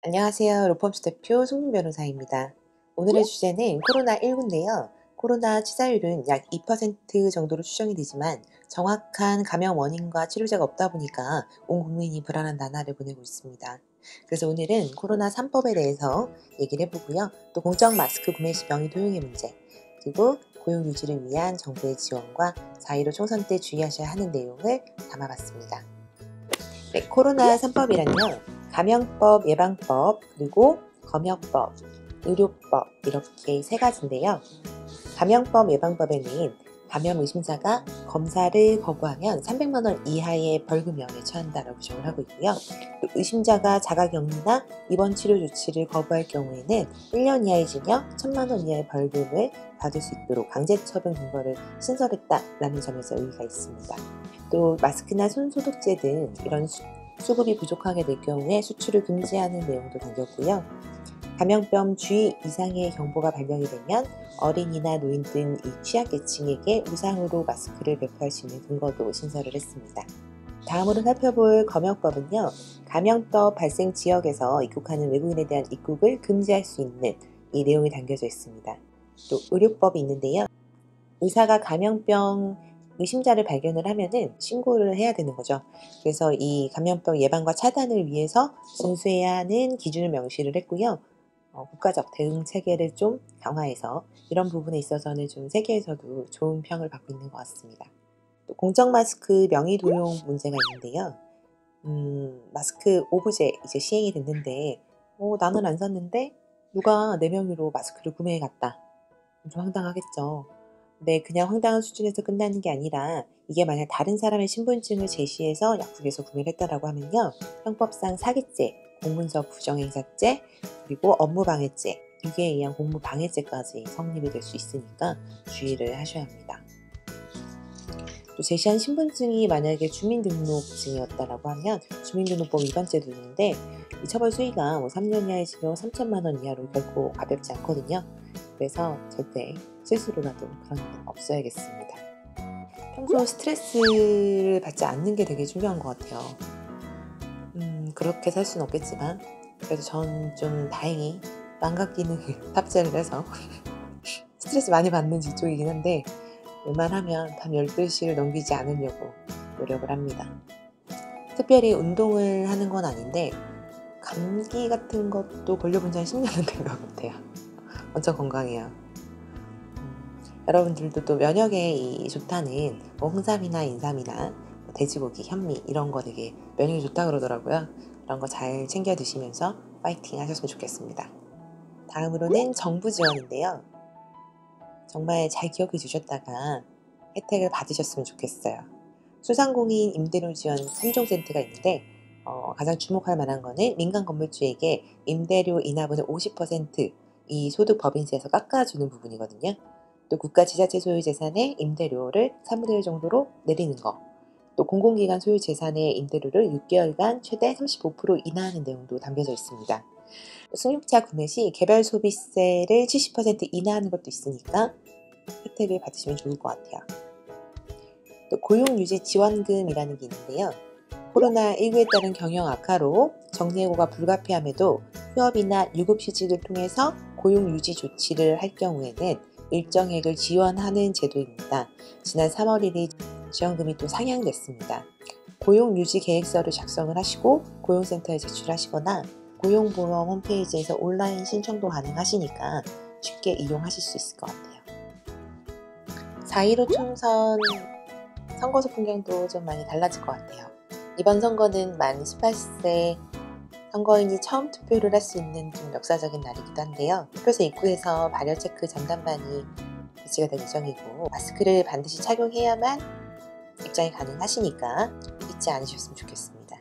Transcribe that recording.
안녕하세요. 로펌스 대표 송민 변호사입니다. 오늘의 주제는 코로나19인데요. 코로나 치사율은 약 2% 정도로 추정이 되지만 정확한 감염 원인과 치료제가 없다 보니까 온 국민이 불안한 나날을 보내고 있습니다. 그래서 오늘은 코로나 3법에 대해서 얘기를 해보고요. 또 공적 마스크 구매 시 명의 도용의 문제, 그리고 고용 유지를 위한 정부의 지원과 4.15 총선 때 주의하셔야 하는 내용을 담아봤습니다. 네, 코로나 3법이란요. 감염법, 예방법, 그리고 검역법, 의료법 이렇게 세 가지인데요. 감염법, 예방법에는 감염 의심자가 검사를 거부하면 300만 원 이하의 벌금형에 처한다라고 규정을 하고 있고요. 또 의심자가 자가격리나 입원 치료 조치를 거부할 경우에는 1년 이하의 징역, 1,000만 원 이하의 벌금을 받을 수 있도록 강제처분 근거를 신설했다라는 점에서 의의가 있습니다. 또 마스크나 손소독제 등 이런 수급이 부족하게 될 경우에 수출을 금지하는 내용도 담겼고요. 감염병 주의 이상의 경보가 발령이 되면 어린이나 노인 등 이 취약계층에게 무상으로 마스크를 배포할 수 있는 근거도 신설을 했습니다. 다음으로 살펴볼 검역법은요. 감염병 발생 지역에서 입국하는 외국인에 대한 입국을 금지할 수 있는 이 내용이 담겨져 있습니다. 또 의료법이 있는데요. 의사가 감염병 의심자를 발견을 하면은 신고를 해야 되는 거죠. 그래서 이 감염병 예방과 차단을 위해서 준수해야 하는 기준을 명시를 했고요. 국가적 대응 체계를 좀 강화해서 이런 부분에 있어서는 좀 세계에서도 좋은 평을 받고 있는 것 같습니다. 또 공적 마스크 명의 도용 문제가 있는데요. 마스크 오브제 이제 시행이 됐는데 나는 안 샀는데 누가 내 명의로 마스크를 구매해 갔다. 좀 황당하겠죠. 근데 그냥 황당한 수준에서 끝나는 게 아니라 이게 만약 다른 사람의 신분증을 제시해서 약국에서 구매를 했다라고 하면요. 형법상 사기죄, 공문서 부정행사죄, 그리고 업무방해죄, 유기에 의한 공무방해죄까지 성립이 될 수 있으니까 주의를 하셔야 합니다. 또 제시한 신분증이 만약에 주민등록증이었다라고 하면 주민등록법 위반죄도 있는데 이 처벌 수위가 3년 이하의 징역 3천만 원 이하로 결코 가볍지 않거든요. 그래서 절대 실수로라도 그런 일은 없어야겠습니다. 평소 스트레스를 받지 않는 게 되게 중요한 것 같아요. 그렇게 살 수는 없겠지만 그래도 전 좀 다행히 망각 기능을 탑재를 해서 스트레스 많이 받는 직종이긴 한데 웬만하면 밤 12시를 넘기지 않으려고 노력을 합니다. 특별히 운동을 하는 건 아닌데 감기 같은 것도 걸려본 지 한 10년은 된 것 같아요. 엄청 건강해요. 여러분들도 또 면역에 좋다는 홍삼이나 인삼이나 돼지고기, 현미 이런 거 되게 면역에 좋다 그러더라고요. 이런 거 잘 챙겨 드시면서 파이팅 하셨으면 좋겠습니다. 다음으로는 정부 지원인데요. 정말 잘 기억해 주셨다가 혜택을 받으셨으면 좋겠어요. 소상공인 임대료 지원 3종 센트가 있는데 가장 주목할 만한 거는 민간 건물주에게 임대료 인하분을 50%이 소득 법인세에서 깎아주는 부분이거든요. 또 국가 지자체 소유 재산의 임대료를 3분의 1 정도로 내리는 거. 또 공공기관 소유 재산의 임대료를 6개월간 최대 35% 인하하는 내용도 담겨져 있습니다. 승용차 구매 시 개별 소비세를 70% 인하하는 것도 있으니까 혜택을 받으시면 좋을 것 같아요. 또 고용유지 지원금이라는 게 있는데요. 코로나19에 따른 경영 악화로 정리해고가 불가피함에도 휴업이나 유급휴직을 통해서 고용유지 조치를 할 경우에는 일정액을 지원하는 제도입니다. 지난 3월 1일 지원금이 또 상향됐습니다. 고용유지 계획서를 작성을 하시고 고용센터에 제출하시거나 고용보험 홈페이지에서 온라인 신청도 가능하시니까 쉽게 이용하실 수 있을 것 같아요. 4.15 총선 선거소 풍경도 좀 많이 달라질 것 같아요. 이번 선거는 만 18세 선거인이 처음 투표를 할 수 있는 좀 역사적인 날이기도 한데요. 투표소 입구에서 발열 체크 전담반이 배치가 될 예정이고 마스크를 반드시 착용해야만 입장이 가능하시니까 잊지 않으셨으면 좋겠습니다.